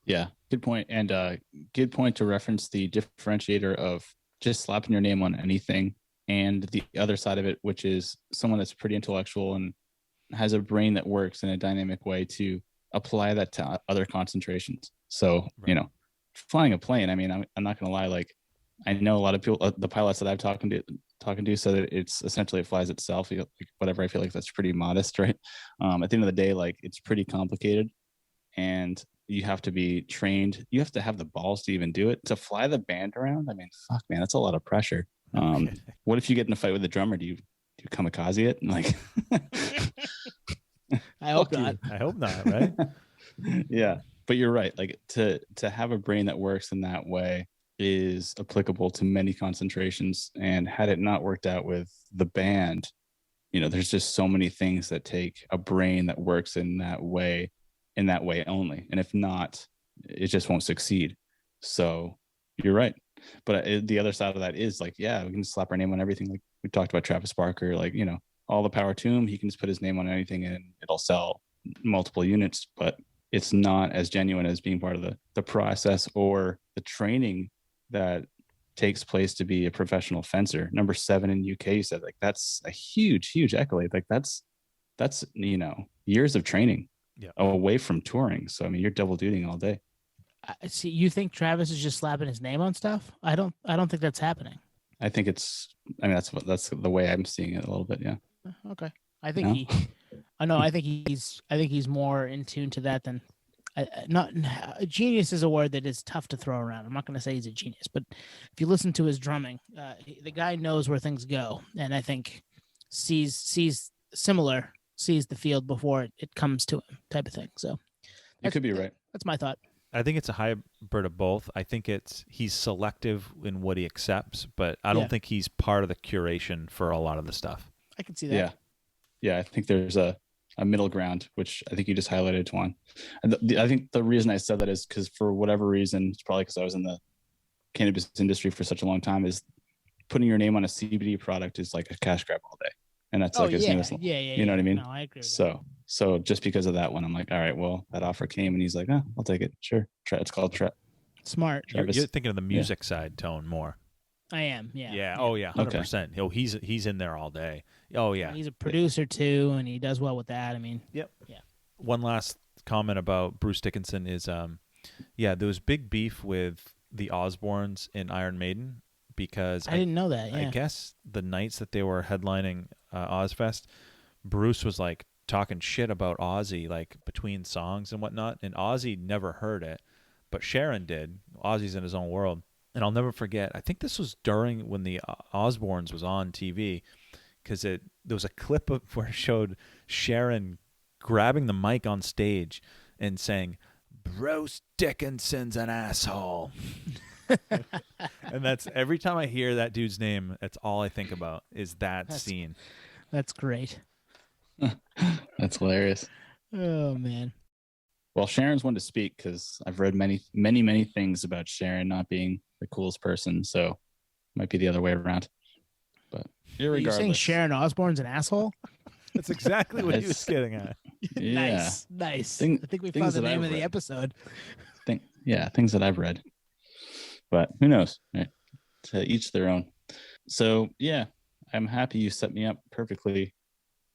S3: Yeah, good point. And good point to reference the differentiator of just slapping your name on anything, and the other side of it, which is someone that's pretty intellectual and has a brain that works in a dynamic way to apply that to other concentrations. So,
S1: right.
S3: Flying a plane, I mean, I'm not going to lie, like, I know a lot of people, the pilots that I've talking to so that it's essentially, it flies itself, whatever. I feel like that's pretty modest, right? At the end of the day, like, it's pretty complicated, and you have to be trained. You have to have the balls to even do it. To fly the band around, I mean, fuck, man, that's a lot of pressure. What if you get in a fight with the drummer? Do you kamikaze it? Like,
S2: I hope not.
S1: I hope not, right?
S3: Yeah, but you're right. Like, to have a brain that works in that way is applicable to many concentrations. And had it not worked out with the band, there's just so many things that take a brain that works in that way only. And if not, it just won't succeed. So you're right. But the other side of that is, like, yeah, we can slap our name on everything. Like we talked about Travis Barker, like, all the power to him. He can just put his name on anything and it'll sell multiple units, but it's not as genuine as being part of the process or the training that takes place to be a professional fencer. Number 7 in UK, you said, like, that's a huge accolade. Like, that's years of training away from touring. So I mean, you're double dutying all day.
S2: See, you think Travis is just slapping his name on stuff? I don't think that's happening.
S3: I think that's the way I'm seeing it a little bit. Yeah.
S2: Okay. I think he's more in tune to that than a genius is a word that is tough to throw around. I'm not going to say he's a genius, but if you listen to his drumming, the guy knows where things go, and I think sees the field before it comes to him, type of thing. So
S3: you could be right.
S2: That's my thought.
S1: I think it's a hybrid of both. I think he's selective in what he accepts, but I don't think he's part of the curation for a lot of the stuff.
S2: I can see that.
S3: Yeah. I think there's a middle ground, which I think you just highlighted, Tuan. And I think the reason I said that is because, for whatever reason, it's probably because I was in the cannabis industry for such a long time, is putting your name on a CBD product is like a cash grab all day. And that's as new as, you know what I mean?
S2: No, I agree with
S3: So just because of that one, I'm like, all right, well, that offer came, and he's like, oh, I'll take it. Sure. It's called
S2: Smart.
S1: You're thinking of the music side, Tone, more.
S2: I am, yeah.
S1: Yeah. Oh, yeah, 100%. Okay. He's in there all day. Oh, yeah.
S2: He's a producer too, and he does well with that. I mean,
S1: yep. Yeah. One last comment about Bruce Dickinson is, there was big beef with the Osbournes in Iron Maiden because
S2: I didn't know that. Yeah.
S1: I guess the nights that they were headlining Ozfest, Bruce was like talking shit about Ozzy, like between songs and whatnot, and Ozzy never heard it, but Sharon did. Ozzy's in his own world. And I'll never forget, I think this was during when the Osbournes was on TV, because there was a clip where it showed Sharon grabbing the mic on stage and saying, "Bruce Dickinson's an asshole." And that's, every time I hear that dude's name, that's all I think about is that scene.
S2: That's great.
S3: That's hilarious.
S2: Oh, man.
S3: Well, Sharon's one to speak, because I've read many things about Sharon not being the coolest person, so it might be the other way around. But
S2: irregardless. Are you saying Sharon Osbourne's an asshole?
S1: That's exactly what he was getting at.
S3: Yeah.
S2: Nice. I think we found the name of the episode.
S3: Things that I've read. But who knows? Right? To each their own. So, yeah, I'm happy you set me up perfectly,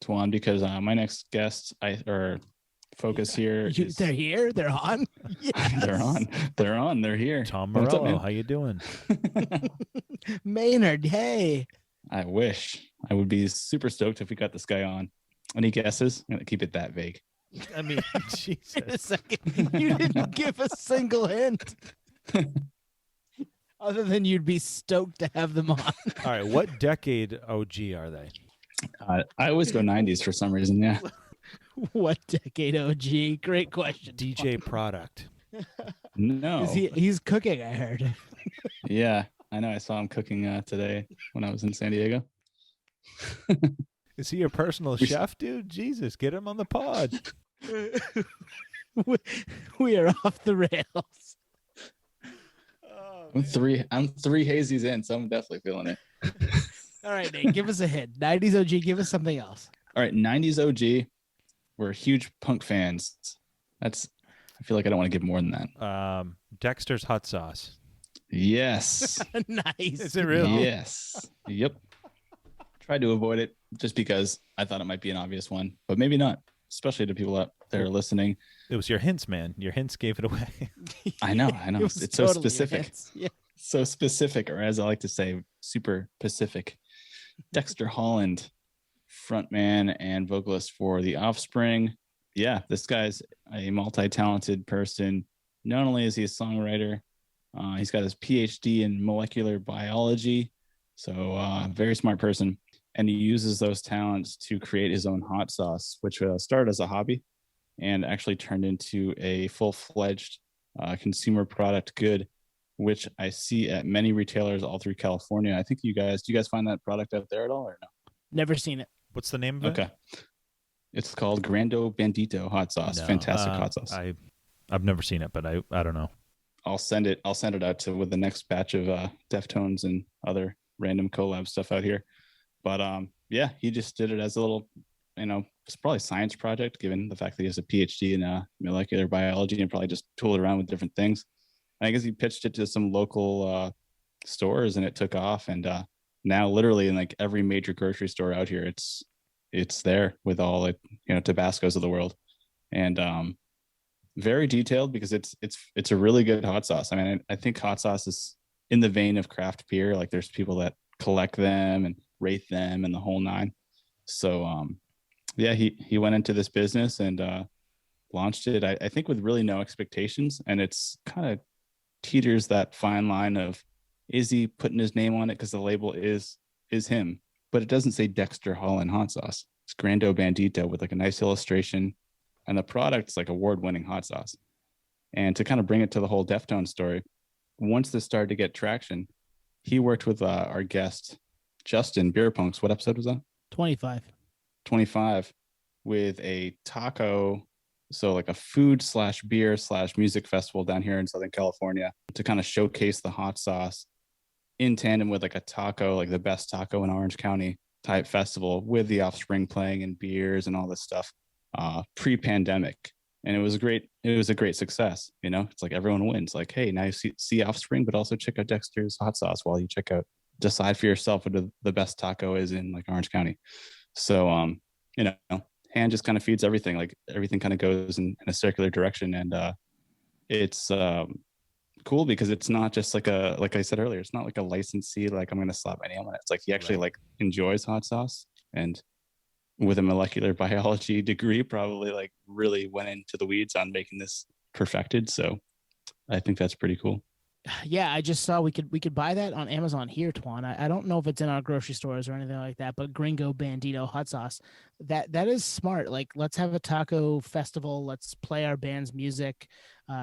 S3: Tuan, because my next guest, focus here.
S2: They're here. They're on. Yes.
S3: They're on. They're on. They're here.
S1: Tom
S3: What's up,
S1: Morello,
S3: man?
S1: how you doing?
S2: Maynard. Hey.
S3: I wish. I would be super stoked if we got this guy on. Any guesses? I'm gonna keep it that vague.
S1: I mean,
S2: Wait a
S1: Jesus.
S2: second. You didn't give a single hint. Other than you'd be stoked to have them on.
S1: All right, what decade OG are they?
S3: I always go 90s for some reason. Yeah.
S2: What decade OG? Great question.
S1: DJ Product.
S3: No.
S2: He's cooking, I heard.
S3: Yeah, I know. I saw him cooking today when I was in San Diego.
S1: Is he your personal chef, dude? Jesus, get him on the pod.
S2: We are off the rails.
S3: I'm three hazies in, so I'm definitely feeling it.
S2: All right, Nate, give us a hint. 90s OG, give us something else.
S3: All right, 90s OG. We're huge punk fans. I feel like I don't want to give more than that.
S1: Dexter's Hot Sauce.
S3: Yes.
S2: Nice.
S1: Is it really?
S3: Yes. Yep. Tried to avoid it just because I thought it might be an obvious one, but maybe not, especially to people out there listening.
S1: It was your hints, man. Your hints gave it away.
S3: I know.
S2: It was
S3: It's so
S2: totally your
S3: specific.
S2: hits. Yeah.
S3: So specific, or as I like to say, super Pacific. Dexter Holland, frontman and vocalist for The Offspring. Yeah, this guy's a multi-talented person. Not only is he a songwriter, he's got his PhD in molecular biology. So very smart person. And he uses those talents to create his own hot sauce, which started as a hobby and actually turned into a full-fledged consumer product good, which I see at many retailers all through California. I think do you guys find that product out there at all or no?
S2: Never seen it.
S1: What's the name of it?
S3: Okay. It's called Grando Bandito hot sauce.
S1: No,
S3: Fantastic hot sauce.
S1: I've never seen it, but I don't know.
S3: I'll send it out to with the next batch of Deftones and other random collab stuff out here. But yeah, he just did it as a little, it's probably a science project, given the fact that he has a PhD in molecular biology and probably just tooled around with different things. I guess he pitched it to some local stores and it took off. And now literally in like every major grocery store out here, it's there with all like, Tabascos of the world. And very detailed because it's a really good hot sauce. I mean, I think hot sauce is in the vein of craft beer. Like there's people that collect them and rate them and the whole nine. So yeah, he went into this business and launched it, I think with really no expectations. And it's kind of teeters that fine line of, is he putting his name on it because the label is him, but it doesn't say Dexter Holland hot sauce. It's Grando Bandito with like a nice illustration, and the product's like award-winning hot sauce. And to kind of bring it to the whole Deftones story, once this started to get traction, he worked with our guest Justin Beer Punks. What episode was that?
S2: 25.
S3: 25, with a taco, so like a food / beer / music festival down here in Southern California, to kind of showcase the hot sauce in tandem with like a taco, like the best taco in Orange County type festival, with the Offspring playing and beers and all this stuff pre-pandemic. And it was a great success. It's like everyone wins. Like, hey, now you see Offspring, but also check out Dexter's hot sauce while you decide for yourself what the best taco is in like Orange County. So hand just kind of feeds everything. Like everything kind of goes in a circular direction. And it's cool because it's not just like I said earlier, it's not like a licensee, like I'm going to slap my name on it. It's like he actually like enjoys hot sauce, and with a molecular biology degree, probably like really went into the weeds on making this perfected. So I think that's pretty cool.
S2: Yeah, I just saw we could buy that on Amazon here, Twan. I don't know if it's in our grocery stores or anything like that, but Gringo Bandito hot sauce, that is smart. Like, let's have a taco festival. Let's play our band's music,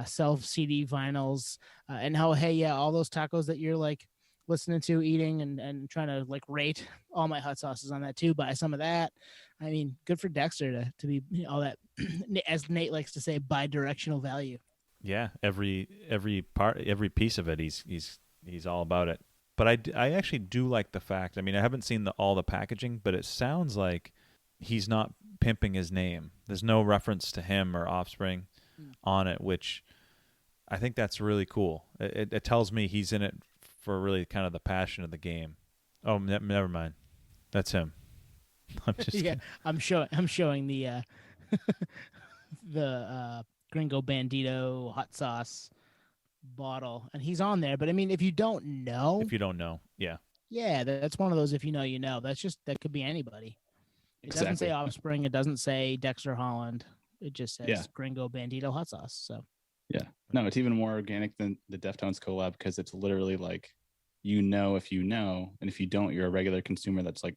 S2: sell CD vinyls, and all those tacos that you're like listening to, eating, and trying to like rate all my hot sauces on that too. Buy some of that. I mean, good for Dexter to be all that, as Nate likes to say, bi-directional value.
S1: Yeah, every piece of it, he's all about it. But I actually do like the fact. I mean, I haven't seen all the packaging, but it sounds like he's not pimping his name. There's no reference to him or Offspring on it, which I think that's really cool. It tells me he's in it for really kind of the passion of the game. Oh, never mind, that's him. I'm just
S2: yeah.
S1: kidding.
S2: I'm showing the Gringo Bandito hot sauce bottle, and he's on there. But I mean, if you don't know,
S1: yeah.
S2: yeah, that's one of those. If you know, you know. That could be anybody. It doesn't say Offspring. It doesn't say Dexter Holland. It just says Gringo Bandito hot sauce. So
S3: yeah, no, it's even more organic than the Deftones collab because it's literally like, you know, if you know, and if you don't, you're a regular consumer that's like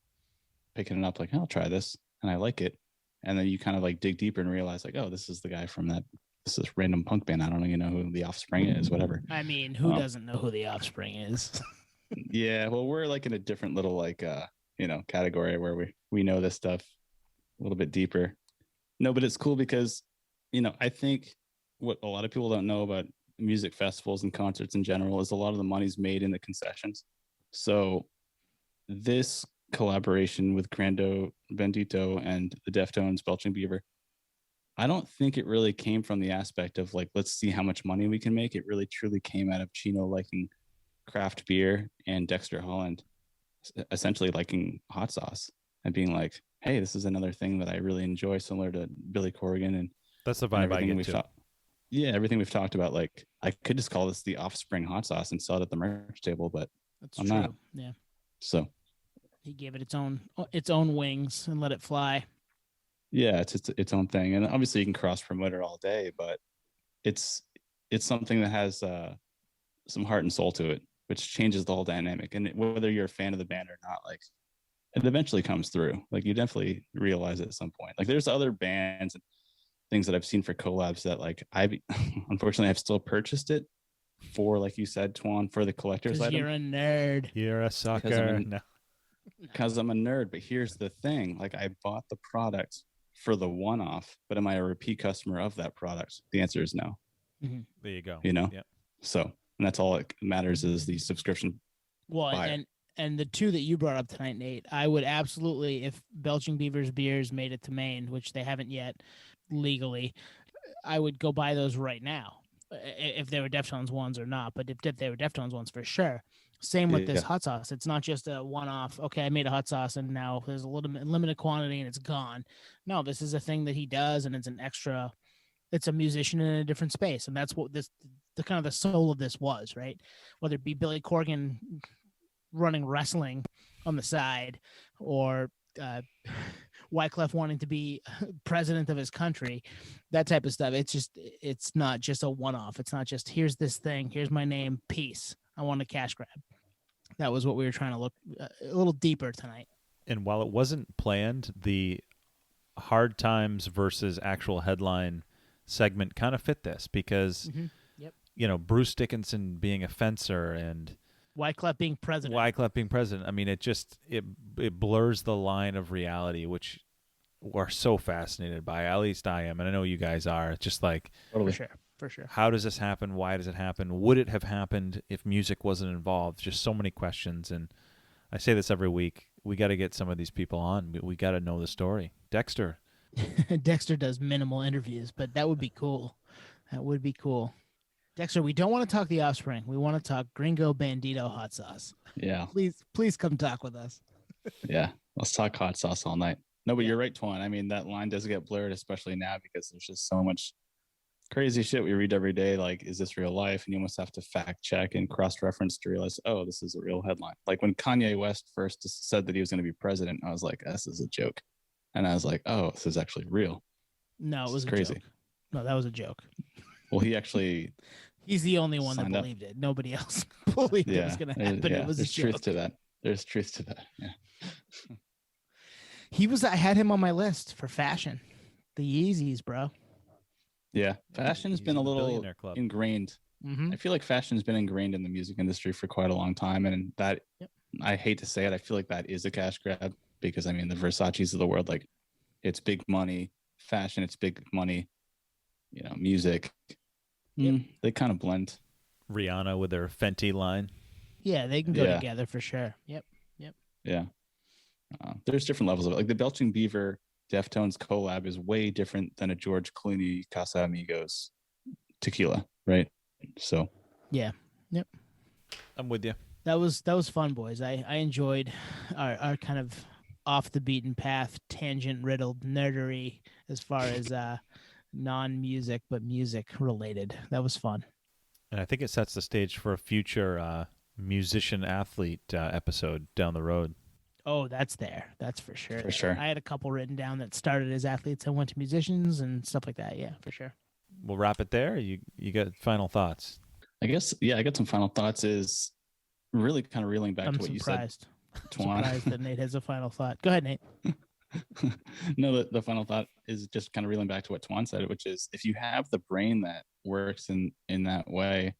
S3: picking it up, like, I'll try this and I like it, and then you kind of like dig deeper and realize like, oh, this is the guy from that. This is random punk band. I don't even know who the Offspring is. Whatever.
S2: I mean, who doesn't know who the Offspring is?
S3: Yeah, well, we're like in a different little like category where we know this stuff a little bit deeper. No, but it's cool because I think what a lot of people don't know about music festivals and concerts in general is a lot of the money's made in the concessions. So this collaboration with Gringo Bandito and the Deftones Belching Beaver, I don't think it really came from the aspect of like, let's see how much money we can make. It really truly came out of Chino liking craft beer and Dexter Holland essentially liking hot sauce and being like, hey, this is another thing that I really enjoy, similar to Billy Corgan. And
S1: that's the vibe I get too.
S3: Yeah, everything we've talked about, like I could just call this the Offspring hot sauce and sell it at the merch table, but
S2: that's true. Not. Yeah.
S3: So
S2: he gave it its own wings and let it fly.
S3: Yeah, it's its own thing, and obviously you can cross promote it all day, but it's something that has some heart and soul to it, which changes the whole dynamic. And whether you're a fan of the band or not, like it eventually comes through. Like you definitely realize it at some point. Like there's other bands and things that I've seen for collabs that like unfortunately I've still purchased it for, like you said, Twan, for the collector's item.
S2: You're a nerd.
S1: You're a sucker.
S3: Because I'm a nerd. But here's the thing: like I bought the product for the one-off, but am I a repeat customer of that product? The answer is no.
S2: Mm-hmm.
S1: There you go.
S3: Yep. So, and that's all it matters is the subscription.
S2: Well, buyer. And the two that you brought up tonight, Nate, I would absolutely, if Belching Beaver's beers made it to Maine, which they haven't yet legally, I would go buy those right now, if they were Deftones ones or not. But if they were Deftones ones, for sure. Same with this hot sauce. It's not just a one-off. Okay, I made a hot sauce and now there's a limited quantity and it's gone. No, this is a thing that he does, and it's an extra. It's a musician in a different space, and that's what the kind of the soul of this was, right? Whether it be Billy Corgan running wrestling on the side, or Wyclef wanting to be president of his country, that type of stuff. It's not just a one-off. It's not just here's this thing, here's my name, peace. I want a cash grab. That was what we were trying to look a little deeper tonight.
S1: And while it wasn't planned, the hard times versus actual headline segment kind of fit this because, Bruce Dickinson being a fencer and
S2: Wyclef being president.
S1: I mean, it blurs the line of reality, which we're so fascinated by. At least I am, and I know you guys are. It's just like,
S2: totally. For sure.
S1: How does this happen? Why does it happen? Would it have happened if music wasn't involved? Just so many questions, and I say this every week. We got to get some of these people on. We got to know the story. Dexter.
S2: Dexter does minimal interviews, but that would be cool. That would be cool. Dexter, we don't want to talk the Offspring. We want to talk Gringo Bandito hot sauce.
S3: Yeah.
S2: Please come talk with us.
S3: Yeah. Let's talk hot sauce all night. No, but you're right, Twan. I mean, that line does get blurred, especially now because there's just so much crazy shit we read every day. Like, is this real life? And you almost have to fact check and cross-reference to realize, oh, this is a real headline. Like when Kanye West first said that he was going to be president, I was like, this is a joke. And I was like, oh, this is actually real.
S2: No, it was
S3: crazy.
S2: Joke. No, that was a joke.
S3: Well, he's
S2: the only one that believed it. Nobody else believed it was going to happen. It was
S3: There's
S2: a joke.
S3: truth to that. There's truth to that. Yeah.
S2: I had him on my list for fashion. The Yeezys, bro.
S3: Yeah. Fashion's been a little ingrained.
S2: Mm-hmm.
S3: I feel like fashion's been ingrained in the music industry for quite a long time. And that, I hate to say it, I feel like that is a cash grab because, I mean, the Versace's of the world, like, it's big money. Fashion, it's big money. Music. They kind of blend.
S1: Rihanna with her Fenty line.
S2: Yeah, they can go together for sure. Yep.
S3: Yeah. There's different levels of it. Like the Belching Beaver Deftones collab is way different than a George Clooney Casamigos tequila, right? So.
S2: Yeah. Yep.
S1: I'm with you.
S2: That was fun, boys. I enjoyed our kind of off the beaten path, tangent riddled nerdery as far as non-music but music related. That was fun.
S1: And I think it sets the stage for a future musician athlete episode down the road.
S2: Oh, that's there. That's for sure.
S3: For sure.
S2: I had a couple written down that started as athletes and went to musicians and stuff like that. Yeah, for sure.
S1: We'll wrap it there. You got final thoughts?
S3: I guess, yeah, I got some final thoughts. Is really kind of reeling back to what you said.
S2: I'm surprised that Nate has a final thought. Go ahead, Nate.
S3: No, the final thought is just kind of reeling back to what Twan said, which is if you have the brain that works in that way,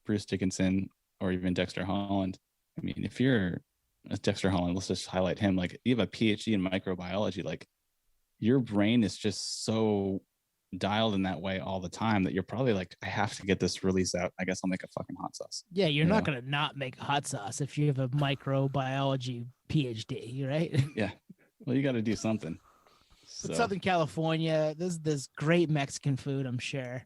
S3: Bruce Dickinson or even Dexter Holland. I mean, if you're Dexter Holland, let's just highlight him. Like, you have a PhD in microbiology. Like, your brain is just so dialed in that way all the time that you're probably like, I have to get this release out. I guess I'll make a fucking hot sauce.
S2: Yeah, you're not going to not make a hot sauce if you have a microbiology PhD, right?
S3: Yeah. Well, you got to do something. So.
S2: Southern California, there's great Mexican food, I'm sure.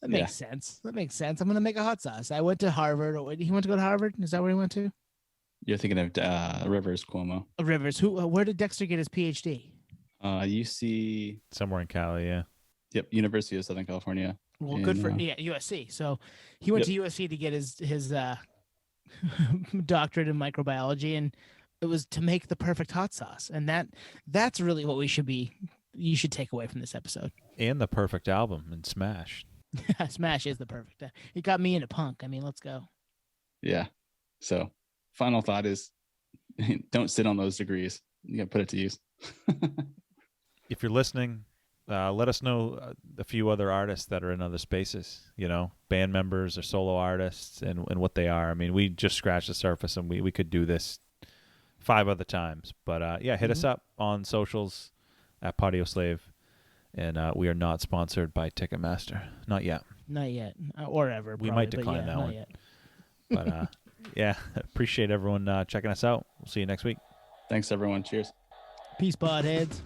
S2: That makes sense. That makes sense. I'm going to make a hot sauce. I went to Harvard. He went to go to Harvard? Is that where he went to?
S3: You're thinking of Rivers Cuomo.
S2: Rivers. Where did Dexter get his PhD?
S3: UC.
S1: Somewhere in Cali, yeah.
S3: Yep, University of Southern California.
S2: Well, good for USC. So he went to USC to get his doctorate in microbiology, and it was to make the perfect hot sauce. And that's really what you should take away from this episode.
S1: And the perfect album and Smash.
S2: Smash is the perfect. It got me into punk. I mean, let's go.
S3: Yeah. So final thought is don't sit on those degrees. You got to put it to use.
S1: If you're listening, let us know a few other artists that are in other spaces, band members or solo artists and what they are. I mean, we just scratched the surface and we could do this 5 other times. But hit us up on socials at Podioslave. And we are not sponsored by Ticketmaster. Not yet.
S2: Not yet. Or ever.
S1: We
S2: probably,
S1: might decline that one.
S2: Yet.
S1: But appreciate everyone checking us out. We'll see you next week.
S3: Thanks, everyone. Cheers.
S2: Peace, podheads.